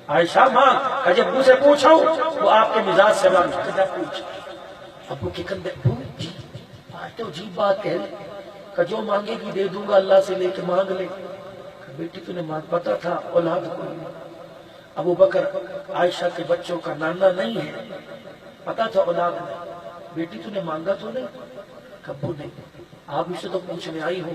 عائشہ ماں کہ جب ابو سے پوچھو وہ آپ کے مزاج سے کہا پوچھ ابو کے کندھے ابو جی آج تو عجیب بات ہے کہ جو مانگے گی دے دوں گا اللہ سے لے کے مانگ لے بیٹی تو نے مانگ پتا تھا اولاد کو ابو بکر عائشہ کے بچوں کا نانا نہیں ہے پتا تھا اولاد نہیں بیٹی تو نے مانگا تو نہیں ابو نہیں آپ اسے تو پوچھنے آئی ہوں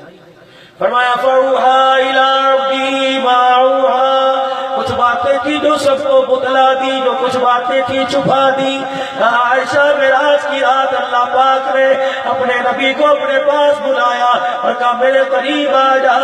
فرمایا فَأَوْحَىٰ إِلَىٰ رَبِّهِ مَا أَوْحَىٰ کچھ باتیں تھی جو سب کو بتلا دی جو کچھ باتیں تھی چھپا دی عائشہ معراج کی رات اللہ پاک نے اپنے نبی کو اپنے پاس بلایا اور کہا میرے قریب آ جا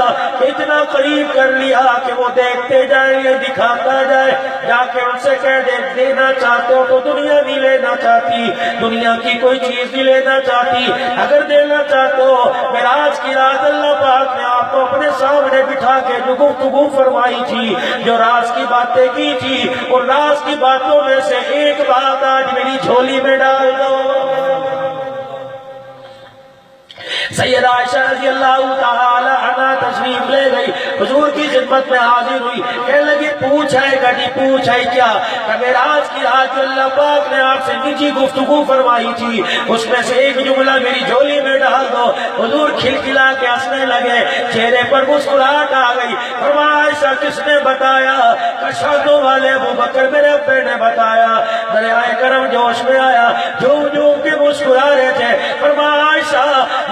اتنا قریب کر لیا کہ وہ دیکھتے جائیں یہ دکھاتا جائے جا کے ان سے کہہ دے دینا چاہتے ہو تو دنیا نہیں لینا چاہتی دنیا کی کوئی چیز نہیں لینا چاہتی اگر دینا چاہتے ہو معراج کی رات اللہ پاک نے آپ کو اپنے سامنے بٹھا کے جو گفتگو فرمائی تھی جو راز کی باتیں کی تھی اور راز کی باتوں میں سے ایک بات آج میری جھولی میں ڈال دو سیدہ عائشہ رضی اللہ تعالی عنہ تشریف لے گئی حضور کی خدمت میں حاضر ہوئی کہنے لگی پوچھ ہے گا جی پوچھ ہے کیا کہ معراج کی رات جو اللہ پاک نے آپ سے نجی گفتگو فرمائی تھی اس میں سے ایک جملہ میری جھولی میں ڈال دو حضور کھلکھلا کے ہنسنے لگے چہرے پر مسکراہٹ آ گئی فرمایا عائشہ کس نے بتایا کہ شادوں والے ابو بکر میرے ابے نے بتایا دریائے کرم جوش میں آیا جھوم جھوم کے مسکرا رہے تھے فرمایا عائشہ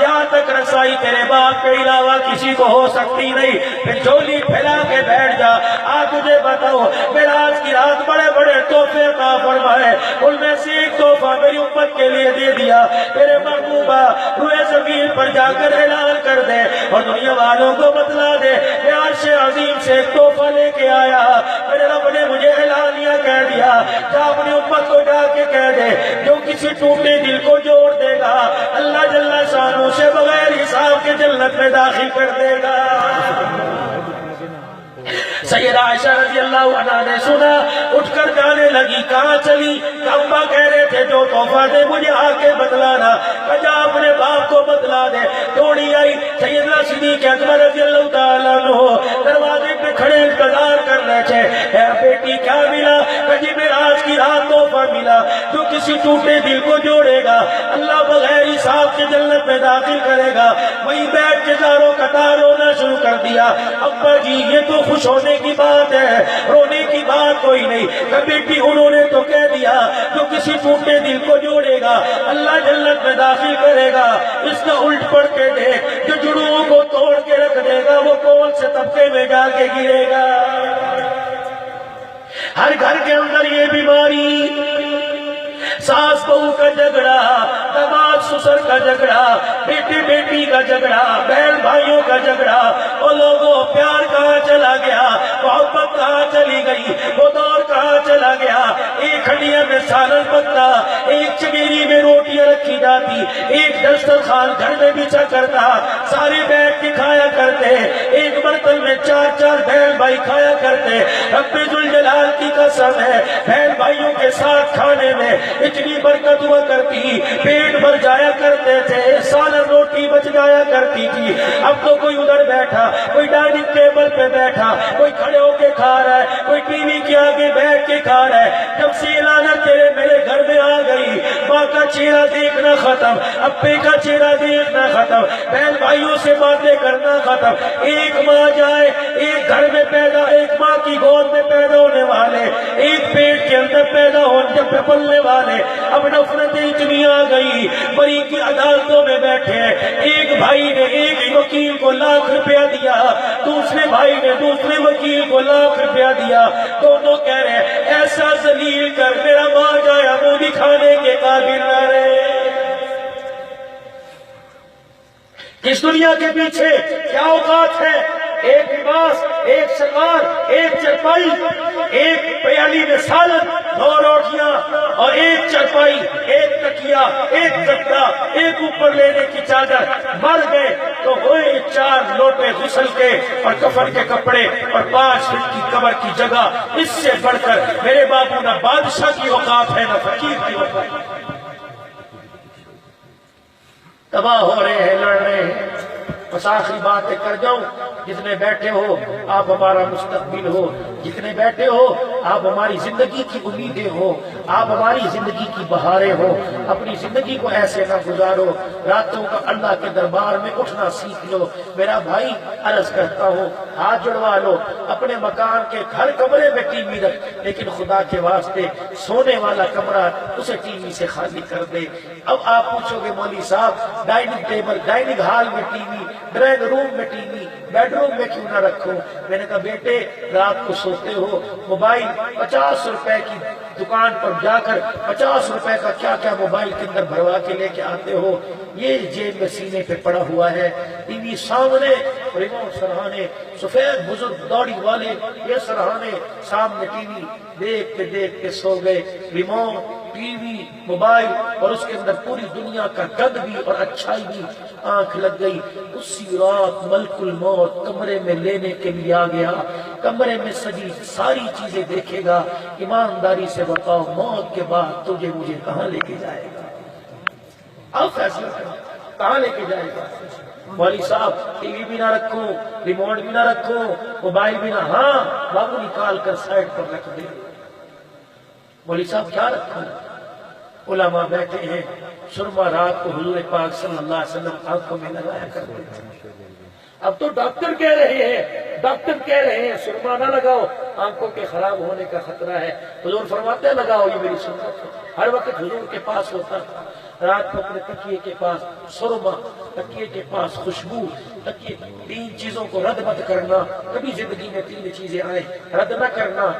یہاں تک رسائی تیرے باپ کے علاوہ کسی کو ہو سکتی نہیں پھر جھولی پھیلا کے بیٹھ جا آج مجھے بتاؤ معراج کی رات بڑے بڑے تحفے عطا فرمائے ان میں سے ایک تحفہ میری امت کے لیے دے دیا میرے محبوبہ روئے زمین پر جا کر اعلان کر دے اور دنیا والوں کو بتلا دے میں عرش عظیم سے ایک تحفہ لے کے آیا میرے رب نے مجھے اعلانیہ کہہ دیا جا اپنی امت کو جا کے کہہ دے جو کسی ٹوٹے دل کو جوڑ دے گا اللہ جل شانہ سے بغیر حساب کے جنت میں داخل کر دے گا سیدہ عائشہ رضی اللہ عنہ نے سنا اٹھ کر جانے لگی کہاں چلی ابا کہہ رہے تھے جو تحفہ دے مجھے آ کے بتلانا جا اپنے باپ کو بتلا دے دوڑی آئی سیدنا صدیق اکبر رضی اللہ تعالیٰ عنہ دروازے پہ کھڑے انتظار کر رہے تھے اے بیٹی کیا ملا کہ معراج کی رات تحفہ ملا جو کسی ٹوٹے دل کو جوڑے گا اللہ بغیر حساب کے جنت میں داخل کرے گا وہی بیٹھ کے زاروں قطار رونا شروع کر دیا ابا جی یہ تو خوش ہونے کی بات ہے رونے کی بات کوئی نہیں کہ بیٹی انہوں نے تو کہہ دیا جو کسی ٹوٹے دل کو جوڑے گا اللہ جنت میں داخل کرے گا اس کا الٹ پڑھ کے دیکھ جو جڑوں کو توڑ کے رکھ دے گا وہ کون سے طبقے میں جا کے گرے گا ہر گھر کے اندر یہ بیماری ساس بہو کا جھگڑا داماد سسر کا جھگڑا بیٹی بیٹی کا جھگڑا بہن بھائیوں کا جھگڑا وہ لوگوں پیار کہاں چلا گیا محبت کہاں چلی گئی وہ دور کہاں چلا گیا ایک ہنڈیا میں سالن پکتا ایک چگیری میں روٹیاں رکھی جاتی ایک دسترخوان گھر میں بچھا کرتا سارے بیٹھ کے کھایا کرتے ایک برتن میں چار چار بہن بھائی کھایا کرتے رب ذوالجلال کی قسم ہے بہن بھائیوں کے ساتھ کھانے میں اتنی برکت ہوا کرتی پیٹ بھر جایا کرتے تھے سالن روٹی بچ جایا کرتی تھی اب تو کوئی ادھر بیٹھا کوئی ڈائننگ ٹیبل پہ بیٹھا کوئی کھڑے ہو کے کھا رہا ہے کوئی ٹی وی کے آگے بیٹھ کے کھا رہا ہے جب سے اعلانت تیرے میرے گھر میں آ گئی ماں کا چہرہ دیکھنا ختم ابے کا چہرہ دیکھنا ختم بہن بھائیوں سے باتیں کرنا ختم ایک ماں جائے ایک گھر میں پیدا ایک ماں کی گود میں پیدا ہونے والے ایک پیٹ کے اندر پیدا ہونے جب پلنے والے اب نفرتیں اتنی آ گئی بری کی عدالتوں میں بیٹھے ایک بھائی نے ایک وکیل کو ₹1,00,000 دیا دوسرے بھائی نے دوسرے وکیل کو ₹1,00,000 دیا دونوں کہہ رہے ایسا ذلیل کر میرا ماں جایا منہ دکھانے کے قابل نہ رہے کس دنیا کے پیچھے کیا اوقات ہے ایک لباس ایک شلوار ایک چرپائی ایک پیالی میں سالن 2 روٹیاں اور ایک چرپائی ایک تکیا ایک گدا ایک اوپر لینے کی چادر مر گئے تو ہوئے 4 لوٹے غسل کے اور کفن کے کپڑے اور 5 فٹ کی قبر کی جگہ اس سے بڑھ کر میرے باپو نہ بادشاہ کی اوقات ہے نہ فقیر کی اوقات تباہ ہو رہے ہیں لڑ رہے ہیں بس آخری باتیں کر جاؤں جتنے بیٹھے ہو آپ ہمارا مستقبل ہو جتنے بیٹھے ہو آپ ہماری زندگی کی امیدیں ہو، آپ ہماری زندگی کی بہاریں ہو. اپنی زندگی کو ایسے نہ گزارو، راتوں کا اللہ کے دربار میں اٹھنا سیکھ لو. میرا بھائی عرض کرتا ہوں، ہاتھ جڑوا لو. اپنے مکان کے ہر کمرے میں ٹی وی رکھ، لیکن خدا کے واسطے سونے والا کمرہ اسے ٹی وی سے خالی کر دے. اب آپ پوچھو گے مولوی صاحب ڈائننگ ٹیبل، ڈائننگ ہال میں ٹی وی، ڈرائنگ روم میں ٹی وی، بیڈ روم میں کیوں نہ رکھو؟ میں نے کہا بیٹے رات کو سوتے ہو موبائل 50 روپے کی دکان پر جا کر 50 روپے کا کیا کیا موبائل کے اندر بھروا کے لے کے آتے ہو. یہ جیب میں سینے پہ پڑا ہوا ہے، ٹی وی سامنے، ریموٹ سرہانے، سفید بزرگ داڑھی والے یہ سرہانے سامنے ٹی وی دیکھ کے سو گئے. ریموٹ، ٹی وی، موبائل اور اس کے اندر پوری دنیا کا گند بھی اور اچھائی بھی. آنکھ لگ گئی. اسی رات ملک الموت کمرے میں لینے کے لیے آ گیا. کمرے میں سجی ساری چیزیں دیکھے گا. ایمانداری سے بتاؤ موت کے بعد تجھے مجھے کہاں لے کے جائے گا؟ اب فیصلہ کرو کہاں لے کے جائے گا. مولوی صاحب ٹی وی بھی نہ رکھو، ریموٹ بھی نہ رکھو، موبائل بھی نہ، ہاں بابو نکال کر سائڈ پر رکھ دے. مولوی صاحب کیا رکھا؟ علماء بیٹھے ہیں، سرما رات کو حضور پاک صلی اللہ علیہ وسلم آنکھوں میں لگایا کرتے تھے. اب تو ڈاکٹر کہہ رہے ہیں سرما نہ لگاؤ، آنکھوں کے خراب ہونے کا خطرہ ہے. حضور فرماتے ہیں لگاؤ، یہ میری سنت ہے. ہر وقت حضور کے پاس ہوتا تھا. رات کو اپنے تکیے کے پاس سرما، تکیے کے پاس خوشبو، تکیے. 3 چیزوں کو رد مت کرنا. کبھی زندگی میں 3 چیزیں آئیں رد نہ کرنا.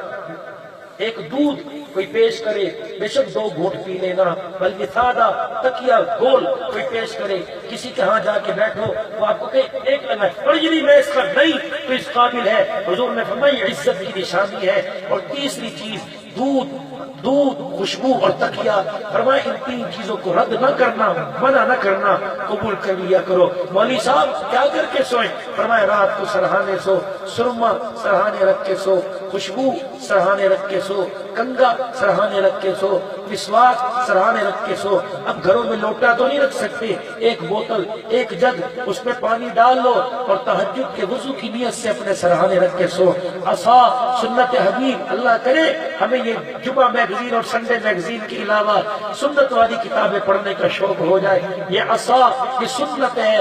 ایک دودھ کوئی پیش کرے بے شک 2 گھونٹ پی لینا، بلکہ سادہ تکیہ گول کوئی پیش کرے، کسی کے ہاں جا کے بیٹھو وہ آپ کو کہ ایک لگا اور یہ میں اس کا نہیں تو اس قابل ہے. حضور نے فرمایا یہ عزت کی نشانی ہے. اور تیسری چیز دودھ، خوشبو اور تکیہ. فرمایا ان 3 چیزوں کو رد نہ کرنا، منع نہ کرنا، قبول کر لیا کرو. مولوی صاحب کیا کر کے سوئیں؟ فرمایا رات کو سرہانے سو، سرما سرہانے رکھ کے سو، خوشبو سرہانے رکھ کے سو، کنگا سرہانے رکھ کے سو، مسواک سرہانے رکھ کے سو. اب گھروں میں لوٹا تو نہیں رکھ سکتے، ایک بوتل، ایک جگ، اس میں پانی ڈال لو اور تہجد کے وضو کی نیت سے اپنے سرہانے رکھ کے سو. عصا سنت حبیب، اللہ کرے ہمیں یہ جمعہ میگزین اور سنڈے میگزین کے علاوہ سنت والی کتابیں پڑھنے کا شوق ہو جائے. یہ عصا یہ سنت ہے.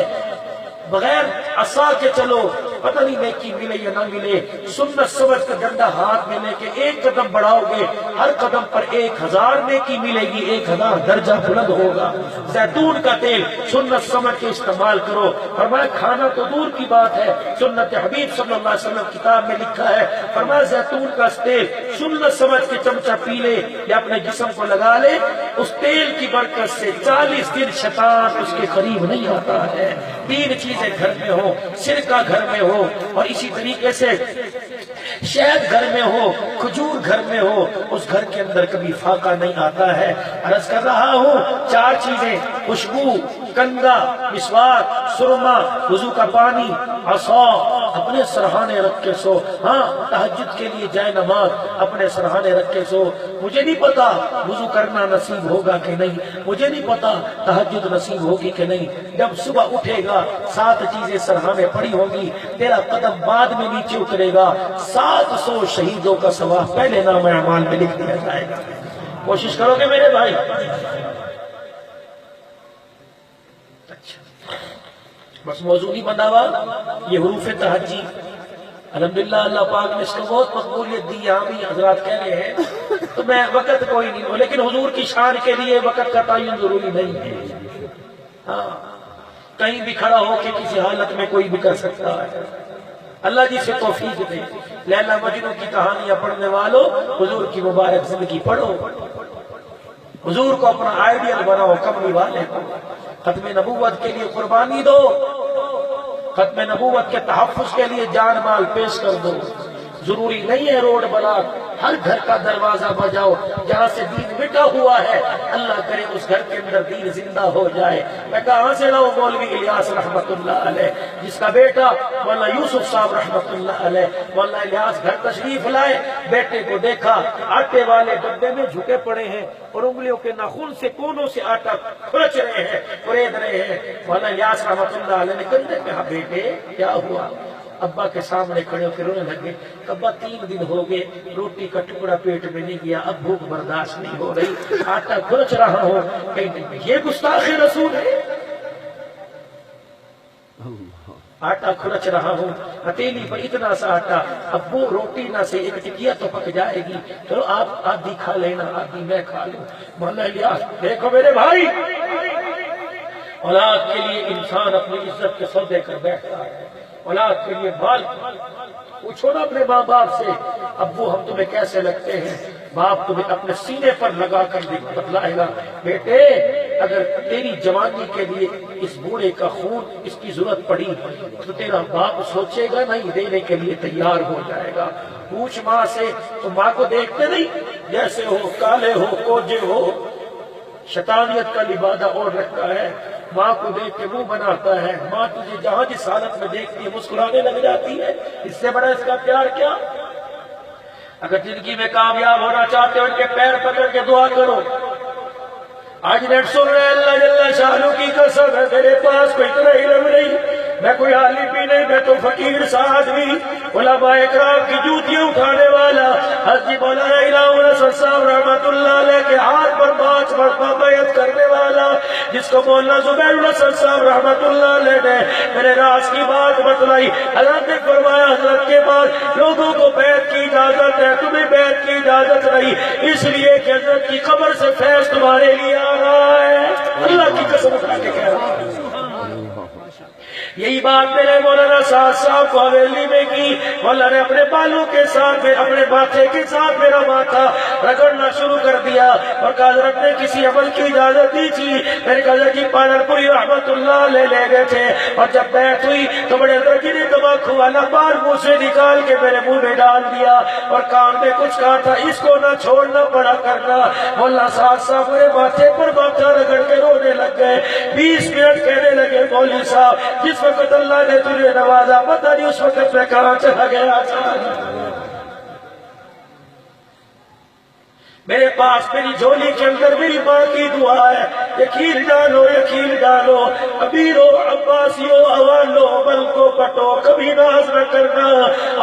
بغیر عصا کے چلو، پتہ نہیں نیکی ملے یا نہ ملے. سنت سمجھ کر ڈنڈا ہاتھ میں لے کے 1 قدم بڑھاؤ گے، ہر قدم پر 1000 نیکی ملے گی، 1000 درجہ بلند ہوگا. زیتون کا تیل سنت سمجھ کے استعمال کرو. فرمایا کھانا تو دور کی بات ہے، سنت حبیب صلی اللہ علیہ وسلم کتاب میں لکھا ہے. فرمایا زیتون کا تیل سنت سمجھ کے چمچہ پی لے یا اپنے جسم کو لگا لے، اس تیل کی برکت سے 40 دن شیطان اس کے قریب نہیں آتا ہے. 3 چیزیں گھر میں ہو، سرکہ گھر میں ہو، اور اسی طریقے سے شہد گھر میں ہو، کھجور گھر میں ہو، اس گھر کے اندر کبھی فاقہ نہیں آتا ہے. عرض کر رہا ہوں 4 چیزیں، خوشبو، کنگا، مسواک، سرما، وضو کا پانی، عصا اپنے سرہانے رکھ کے سو. ہاں تہجد کے لیے جائے نماز اپنے سرہانے رکھ کے سو. مجھے نہیں پتا وضو کرنا نصیب ہوگا کہ نہیں، مجھے نہیں پتا تہجد نصیب ہوگی کہ نہیں. جب صبح اٹھے گا 7 چیزیں سرہانے پڑی ہوگی، تیرا قدم بعد میں نیچے اترے گا. 700 شہیدوں کا ثواب پہلے نام اعمال میں لکھ دیا جائے گا. کوشش کرو گے میرے بھائی؟ بس موضوع نہیں بنا ہوا یہ حروف تہجی. الحمدللہ اللہ پاک نے اس کو بہت مقبولیت دی. یہاں بھی حضرات کہہ رہے ہیں تو میں وقت کوئی نہیں ہوں، لیکن حضور کی شان کے لیے وقت کا تعین ضروری نہیں ہے. ہاں کہیں بھی کھڑا ہو کے کسی حالت میں کوئی بھی کر سکتا ہے. اللہ جی سے توفیق دے. لیلا مجنوں کی کہانیاں پڑھنے والوں حضور کی مبارک زندگی پڑھو، حضور کو اپنا آئیڈیل بناؤ، کملی والے کو. ختم نبوت کے لیے قربانی دو، ختم نبوت کے تحفظ کے لیے جان مال پیش کر دو. ضروری نہیں ہے روڈ بلاک، ہر گھر کا دروازہ بجاؤ. جہاں سے دین مٹا ہوا ہے اللہ کرے اس گھر کے اندر دین زندہ ہو جائے. میں کہاں سے لاؤں؟ مولوی الیاس رحمت اللہ علیہ، جس کا بیٹا مولانا یوسف صاحب رحمت اللہ علیہ. مولانا الیاس گھر تشریف لائے، بیٹے کو دیکھا آٹے والے ڈبے میں جھکے پڑے ہیں اور انگلیوں کے ناخن سے کونوں سے آٹا کھرچ رہے ہیں، خرید رہے ہیں. مولانا الیاس رحمت اللہ علیہ نے کندھے پہ، ہاں بیٹے کیا ہوا؟ ابا کے سامنے کھڑے ہو کے رونے لگے. ابا 3 دن ہو گئے روٹی کا ٹکڑا پیٹ میں نہیں گیا, اب بھوک برداشت نہیں ہو رہی, آٹا کھرچ رہا ہوں. یہ گستاخ رسول ہے. آٹا کھرچ رہا ہوں, ہتھیلی پر اتنا سا آٹا, اب وہ روٹی نہ سے ایک ٹکیا تو پک جائے گی, چلو آپ آدھی کھا لینا آدھی میں کھا لوں. مولا الیاس دیکھو میرے بھائی, اولاد کے لیے انسان اپنی عزت کے سودے کر بیٹھتا ہے. اولاد کے لیے مال پوچھو نا اپنے ماں باپ سے, ابو ہم تمہیں کیسے لگتے ہیں؟ باپ تمہیں اپنے سینے پر لگا کر بتلائے گا, بیٹے اگر تیری جوانی کے لیے اس بوڑھے کا خون اس کی ضرورت پڑی تو تیرا باپ سوچے گا نہیں, دینے کے لیے تیار ہو جائے گا. پوچھ ماں سے, تو ماں کو دیکھتے نہیں جیسے ہو, کالے ہو, کوجے ہو, شیطانیت کا لبادہ اور رکھتا ہے, ماں کو دیکھ کے منہ بناتا ہے. ماں تجھے جہاں جس حالت میں دیکھتی ہے مسکرانے لگ جاتی ہے. اس سے بڑا اس کا پیار کیا؟ اگر زندگی میں کامیاب ہونا چاہتے ہو ان کے پیر پکڑ کے دعا کرو. آج نیٹ سن رہے اللہ جل شانہ کی قسم ہے, میرے پاس کوئی اتنا علم نہیں, میں کوئی عالم بھی نہیں, میں تو فقیر سا آدمی, علماء اکرام کی جوتیاں اٹھانے والا, حضرت مولانا الہی نصر صاحب رحمت اللہ علیہ کے ہاتھ پر 5 مرتبہ بیعت کرنے والا, جس کو مولانا زبیر نصر صاحب رحمت اللہ علیہ نے میرے راز کی بات بتلائی. حضرت نے فرمایا حضرت کے بعد لوگوں کو بیعت کی اجازت ہے, تمہیں بیعت کی اجازت نہیں, اس لیے کہ حضرت کی قبر سے فیض تمہارے لیے آ رہا ہے. اللہ کی قسم اٹھا کے کہہ رہا ہوں. یہی بات میرے مولانا صاحب کو حویلی میں کی. مولانا نے اپنے بالوں کے ساتھ اپنے ماتھے کے ساتھ میرا ماتھا رگڑنا شروع کر دیا اور کہا حضرت نے کسی عمل کی اجازت دی تھی. میرے کہا جی پالن پوری رحمت اللہ لے گئے تھے, اور جب بیعت ہوئی تو بڑے حضرت جی نے تمباکو والا بار منہ سے نکال کے میرے منہ میں ڈال دیا اور کان میں کچھ کہا تھا, اس کو نہ چھوڑنا پڑا کرنا. مولانا صاحب میرے ماتھے پر ماتھا رگڑ کے رونے لگ گئے. 20 منٹ کہنے لگے مولوی صاحب جس وقت اللہ نے تجھے نوازا پتہ نہیں اس وقت میں کہاں چلا گیا تھا. میرے پاس میری جھولی کے اندر میری ماں کی دعا ہے, یقین ڈالو یقین ڈالو, امیر عباسیو اوالو بل کو پٹو کبھی ناز نہ کرنا.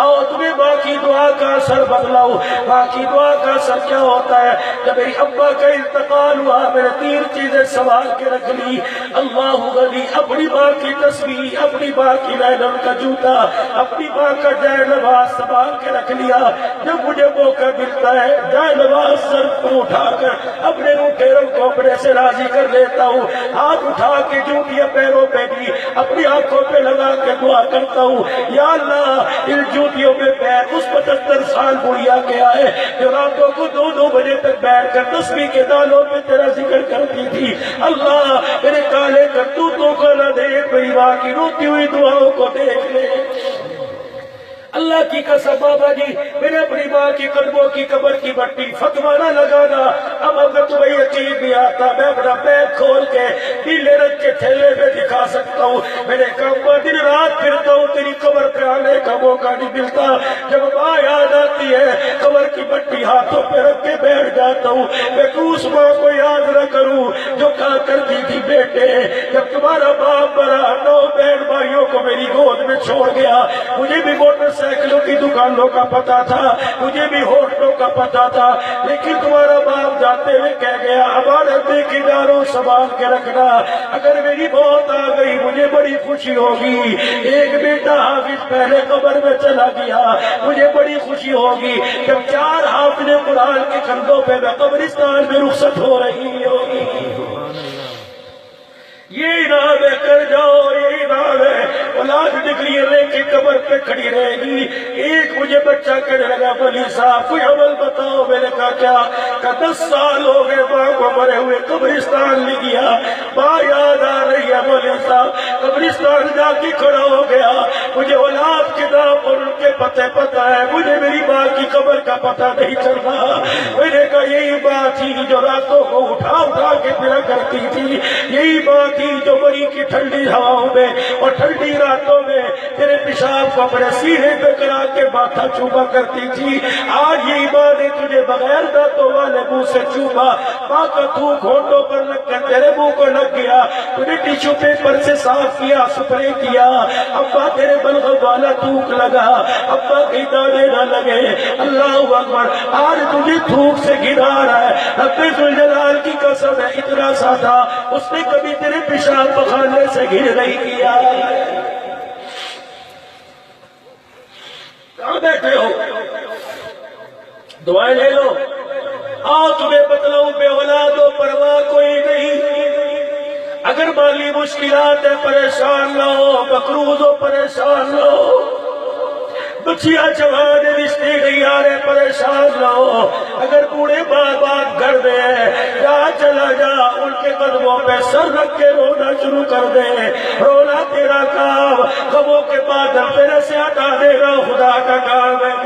آؤ تمہیں ماں کی دعا کا اثر بتلاؤ. ماں کی دعا کا اثر کیا ہوتا ہے؟ جب میری ابا کا انتقال ہوا میں نے 3 چیزیں سنبھال کے رکھ لی. اللہ غنی, اپنی ماں کی تسبیح, اپنی ماں کی لینن کا جوتا, اپنی ماں کا جائے نواز سنبھال کے رکھ لیا. جب مجھے موقع ملتا ہے جائے نواز سر پر اٹھا کر اپنے روٹے رنگ کو اپنے سے راضی کر لیتا ہوں. ہاتھ اٹھا کے جوتیاں پیروں پہ بھی اپنی آنکھوں پہ لگا کے دعا کرتا ہوں, یا اللہ ان جوتیوں میں پیر اس 75 سال بڑھیا کے آئے جو راتوں کو 2 بجے تک بیٹھ کر تسبیح کے دانوں پہ تیرا ذکر کرتی تھی. اللہ میرے کالے کرتوتوں کو نہ دیکھ, میری ماں کی روتی ہوئی دعاؤں کو دیکھ لے. اللہ کی قسم بابا جی میں نے اپنی ماں کی قدموں کی قبر کی مٹی فتوا نہ لگانا. اب اگر تمہیں یقین نہیں آتا میں اپنا بیگ کھول کے نیلے رنگ کے تھیلے میں دکھا سکتا ہوں. میرے کام دن رات پھرتا ہوں, تیری قبر پہ آنے کا موقع نہیں ملتا. جب ماں یاد آتی ہے قبر کی مٹی ہاتھوں پہ رکھ کے بیٹھ جاتا ہوں. میں اس ماں کو یاد نہ کروں جو کہا کرتی تھی بیٹے جب تمہارا باپ مرا 9 بہن بھائیوں کو میری گود میں چھوڑ گیا, مجھے بھی موٹر سائیکلوں کی دکانوں کا پتا تھا, مجھے بھی ہوٹلوں کا پتا تھا, لیکن تمہارا باپ جاتے ہوئے کہہ گیا امانت دے کے ڈالو سنبھال کے رکھنا. اگر میری موت آ گئی مجھے بڑی خوشی ہوگی. ایک بیٹا حافظ پہلے قبر میں چلا گیا, مجھے بڑی خوشی ہوگی جب 4 حافظ قرآن کے کندھوں پہ میں قبرستان میں رخصت ہو رہی ہوگی. یہ نام ہے کر جاؤ, یہ نام ہے اولاد ڈگری لے کے قبر پہ کھڑی رہے گی. ایک مجھے بچہ کہنے لگا ولی صاحب کوئی عمل بتاؤ. میں نے کہا کیا؟ کہ 10 سال ہو گئے ماں کو مرے ہوئے قبرستان لے گیا, ماں یاد آ رہی ہے. ولی صاحب قبرستان جا کے کھڑا ہو گیا, مجھے اولاد کے نام اور ان کے پتے پتہ ہے, مجھے میری ماں کی قبر کا پتہ نہیں چل رہا. میں نے کہا یہی بات تھی جو راتوں کو اٹھا کے پھرا کرتی تھی, یہی بات جو بڑی کی ٹھنڈی ہواؤں میں اور ٹھنڈی راتوں میں تیرے پیشاب کو اپنے سینے پہ کرا کے ماتھا چوبا کرتی تھی. آج یہ ماں نے نے تجھے بغیر دانتوں والے منہ سے چوما، ماں کا تھوک ہونٹوں پر لگ کر تیرے منہ کو لگ گیا، تجھے ٹیشو پیپر سے صاف کیا، سپرے کیا، ابا تیرے بلغم والا تھوک لگا، ابا کی دانے نہ لگے۔ اللہ اکبر، آج تجھے تھوک سے گرا رہا ہے۔ رب ذوالجلال کی قسم ہے اتنا سا تھا، اس نے کبھی تیرے پیشاب پخانے سے گر نہیں کیا۔ کہاں بیٹھے ہو؟ دعائیں لے لو۔ آؤ تمہیں بتلاؤں، بے اولاد و پرواہ کوئی نہیں۔ اگر مالی مشکلات ہے پریشان نہ ہو، مقروض ہو پریشان نہ ہو، بچیاں جوان رشتے نہیں آ رہے پریشان نہ ہو، اگر بوڑھے ماں باپ گھر دے جہاں چلا جا ان کے قدموں پہ سر رکھ کے رونا شروع کر دے۔ رونا تیرا کام، غموں کے بادل تیرے سے ہٹا دینا خدا کا کام ہے۔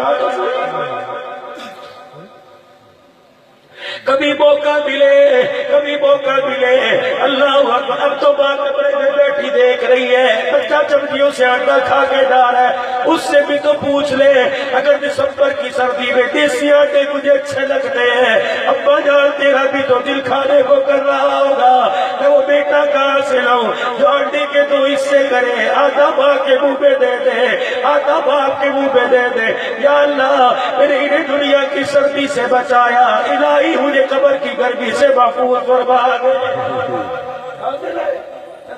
کبھی موقع ملے، کبھی موقع ملے، اللہ اکبر۔ اب تو ماں کمرے میں بیٹھی دیکھ رہی ہے، بچہ چمچیوں سے آٹا کھا کے جا رہا ہے، اس سے بھی تو پوچھ لے۔ اگر دسمبر کی سردی میں دیسی آٹے مجھے اچھے لگتے ہیں، ابا جان تیرا بھی تو دل کھانے کو کر رہا ہوگا کہ وہ بیٹا کہاں سے لاؤں جو آٹے کے دو حصے کرے، آدھا ماں کے منہ میں دے دے، آدھا باپ کے منہ میں دے دے۔ یا اللہ میرے انہیں دنیا کی سردی سے بچایا، الہی مجھے قبر کی گرمی سے محفوظ فرما دے۔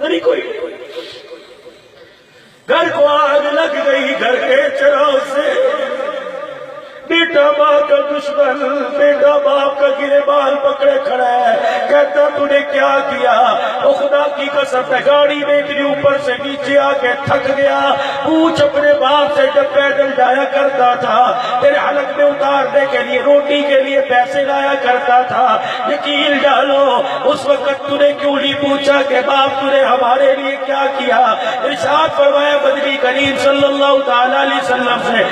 نہیں کوئی گھر کو آگ لگ گئی گھر کے چراغ سے، بیٹا ماں کا دشمن، بیٹا باپ کا گریبان پکڑے کھڑا ہے، کہتا تو نے کیا کیا؟ او خدا کی قسم ہے گاڑی میں اتنی اوپر سے نیچے آ کے تھک گیا، پوچھ اپنے باپ سے جب پیدل جایا کرتا تھا تیرے حلق میں اتارنے کے لیے روٹی کے لیے پیسے لایا کرتا تھا، یقین ڈالو اس وقت تو نے کیوں نہیں پوچھا کہ باپ تو نے ہمارے لیے کیا کیا؟ ارشاد فرمایا بدری کریم صلی اللہ تعالی علیہ وسلم سے،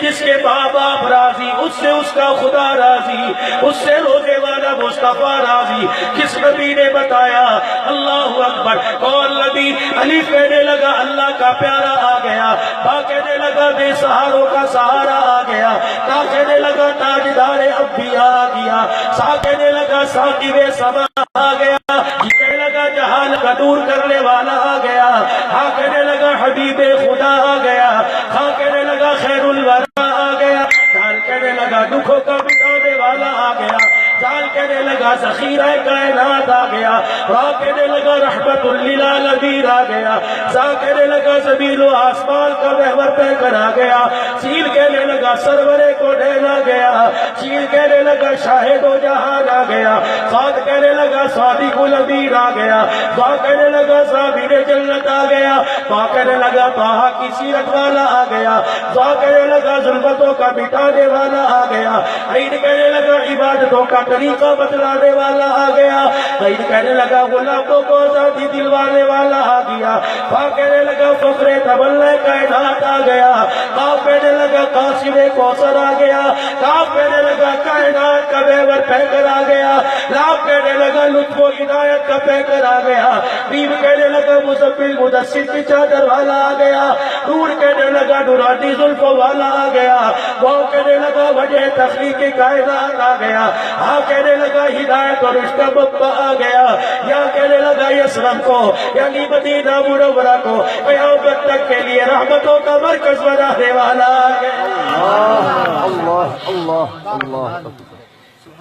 جس کے باپ راضی اس سے اس کا خدا راضی، اس سے روزے والا مصطفیٰ راضی۔ کس نبی نے بتایا؟ اللہ اکبر۔ کون نبی؟ علی کہنے لگا اللہ کا پیارا آ گیا، با کہنے لگا بے سہاروں کا سہارا آ گیا، تا کہنے لگا تاجدار انبیاء آ گیا، سا کہنے لگا ساقب سما آ گیا، کہنے لگا جہان کا دور کرنے والا آ گیا، ہاں کہنے لگا حبیب خدا آ گیا، ہاں کہنے لگا خیر الورا آ گیا، کہنے لگا دکھوں کا مٹانے والا آ گیا، جال کہنے لگا ذخیرہ کائنات آ گیا، راہ کہنے لگا رحمت للعالمین آ گیا، زا کہنے لگا زمین و آسمان کا محور پہ کر آ گیا، سیل کہنے لگا سرور کو ڈھیل آ گیا، چیل کہنے لگا شاہد و جہان آ گیا، صاد کہنے لگا صادق الامین آ گیا، با کہنے لگا ضامن جنت آ گیا، با کہنے لگا طٰہٰ کی سیرت والا آ گیا، ضا کہنے لگا ظلمتوں کا مٹانے والا آ گیا، عین کہنے لگا عبادتوں کا طریقہ بتلانے والا آ گیا، عین کہنے لگا غلاموں کو آزادی دلوانے والا آ گیا، با کہنے لگا فخر تبلہ کائنات آ گیا، کاف کہنے لگا قاسم کوثر آ گیا، کاف کہنے لگا کائنات کا محور پہ کر آ گیا، لام کہنے لگا لطف و ہدایت کا پہ کر آ گیا، میم کہنے لگا مزمل مدثر کی چادر والا آ گیا، نور کہنے لگا نورانی زلفوں والا آ گیا، واو کہنے لگا وجہ تخلیق کائنات آ گیا، ہاں کہنے لگا ہدایت اور رشتہ بپا آ گیا، یا کہنے لگا یسرم کو یعنی مدینہ منورہ کو قیامت تک کے لیے رحمتوں کا مرکز بنانے والا آ گیا۔ اللہ اللہ اللہ۔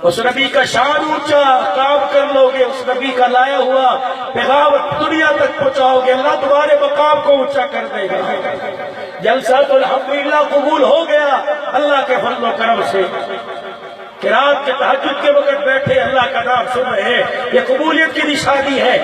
اس نبی کا شان اونچا، کام کر لو گے اس نبی کا لایا ہوا پیغام دنیا تک پہنچاؤ گے، اللہ تمہارے مقام کو اونچا کر دے گا۔ جلسہ تو الحمدللہ قبول ہو گیا اللہ کے فضل و کرم سے، کہ رات کے تہجد کے وقت بیٹھے اللہ کا نام سن رہے ہیں، یہ قبولیت کی نشانی ہے۔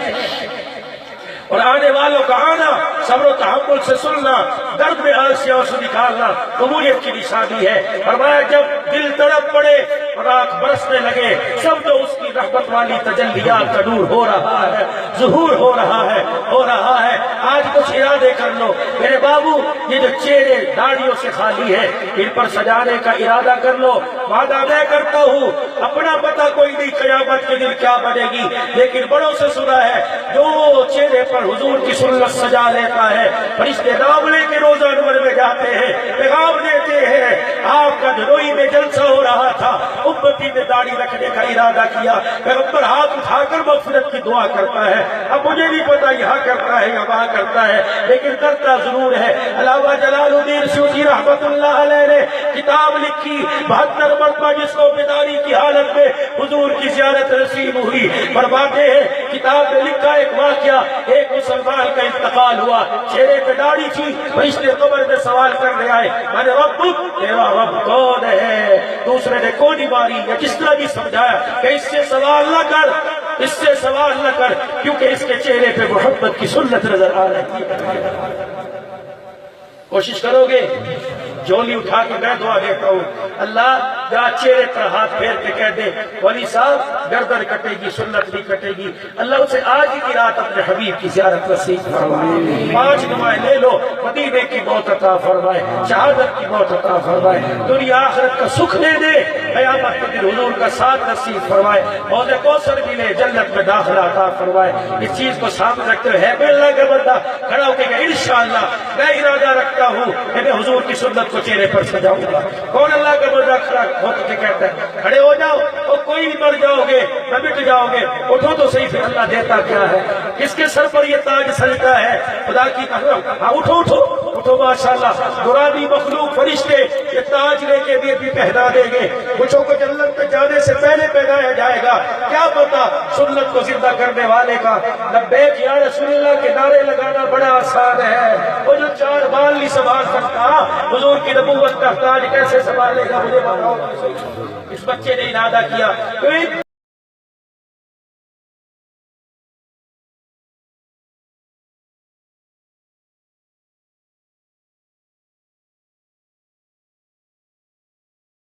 اور آنے والوں کا آنا، صبر و تحمل سے سننا، درد میں آنکھ سے آنسو نکالنا قبولیت کی نشانی ہے۔ فرمایا جب دل تڑپ پڑے اور آنکھ برسنے لگے، سمجھو اس کی رحمت والی تجلیات کا نور ہو رہا ہے، ظہور ہو رہا ہے، ہو رہا ہے۔ آج کچھ ارادے کر لو میرے بابو، یہ جو چہرے داڑھیوں سے خالی ہے ان پر سجانے کا ارادہ کر لو۔ وعدہ میں کرتا ہوں، اپنا پتہ کوئی نہیں قیامت کے دن کیا بنے گی، لیکن بڑوں سے سنا ہے جو چہرے پر حضور کی سنت سجا لیتا ہے، فرشتے نام لے کے روزہ انور میں جاتے ہیں، پیغام دیتے ہیں آپ کا جنوئی میں جلسہ ہو رہا تھا، امتی نے داڑھی رکھنے کا ارادہ کیا، پیغمبر ہاتھ اٹھا کر مغفرت کی دعا کرتا ہے۔ اب مجھے نہیں پتا یہاں کرتا ہے یا وہاں کرتا ہے، لیکن کرتا ضرور ہے۔ علامہ جلال الدین سیوطی رحمت اللہ علیہ نے کتاب لکھی 72 مرتبہ جس کو بیداری کی حالت میں حضور کی زیارت نصیب ہوئی۔ فرماتے ہیں کتاب میں لکھا ایک واقعہ، ایک مسلمان کا انتقال ہوا، چہرے پہ داڑھی تھی، فرشتے قبر میں سوال کرنے آئے، میں نے رب تیرا رب کون ہے؟ دوسرے نے گولی ماری یا جس طرح بھی سمجھایا کہ اس سے سوال نہ کر، اس سے سوال نہ کر، کیونکہ اس کے چہرے پہ محبت کی سنت نظر آ رہی ہے۔ کوشش کرو گے؟ جھولی اٹھا کے میں دعا دیتا ہوں، اللہ جہاں چہرے پر ہاتھ پھیر کے کہہ دے ولی صاحب گردن کٹے گی سنت نہیں کٹے گی، اللہ اسے آج ہی کی رات اپنے حبیب کی زیارت نصیب فرمائے، 5 دعائیں لے لو، مدینے کی موت عطا فرمائے، شہادت کی موت عطا فرمائے، دنیا آخرت کا سکھ دے دے، قیامت کے دن حضور کا ساتھ نصیب فرمائے، حوض کوثر ملے، جنت میں داخلہ عطا فرمائے۔ اس چیز کو سامنے رکھتے ہوئے ہے اللہ کا بندہ کھڑا ہو کے کہ انشاءاللہ میں ارادہ رکھتا ہوں کہ میں حضور کی سنت کو چہرے پر سجاؤں گا۔ کون اللہ کا بندہ کھڑا ہو کے کہتا ہے کھڑے ہو جاؤ، اور کوئی بھی مر جاؤ گے نہ مٹ جاؤ گے، اٹھو تو صحیح، پھر اللہ دیتا کیا ہے؟ کس کے سر پر یہ تاج سجتا ہے؟ خدا کی قسم، ہاں اٹھو اٹھو اٹھو، ماشاءاللہ نورانی مخلوق فرشتے یہ تاج لے کے بھی پہنا دیں گے، کچھوں کو جنت میں جانے سے پہلے پہنایا جائے گا، کیا پتا سنت کو زندہ کرنے والے کا لبیک یا رسول اللہ کے نعرے لگانا بڑا آسان ہے، وہ جو 4 بال نہیں سنبھال سکتا حضور کی نبوت کا تاج کیسے سنبھالے گا؟ مجھے بتاؤ۔ اس بچے نے ارادہ کیا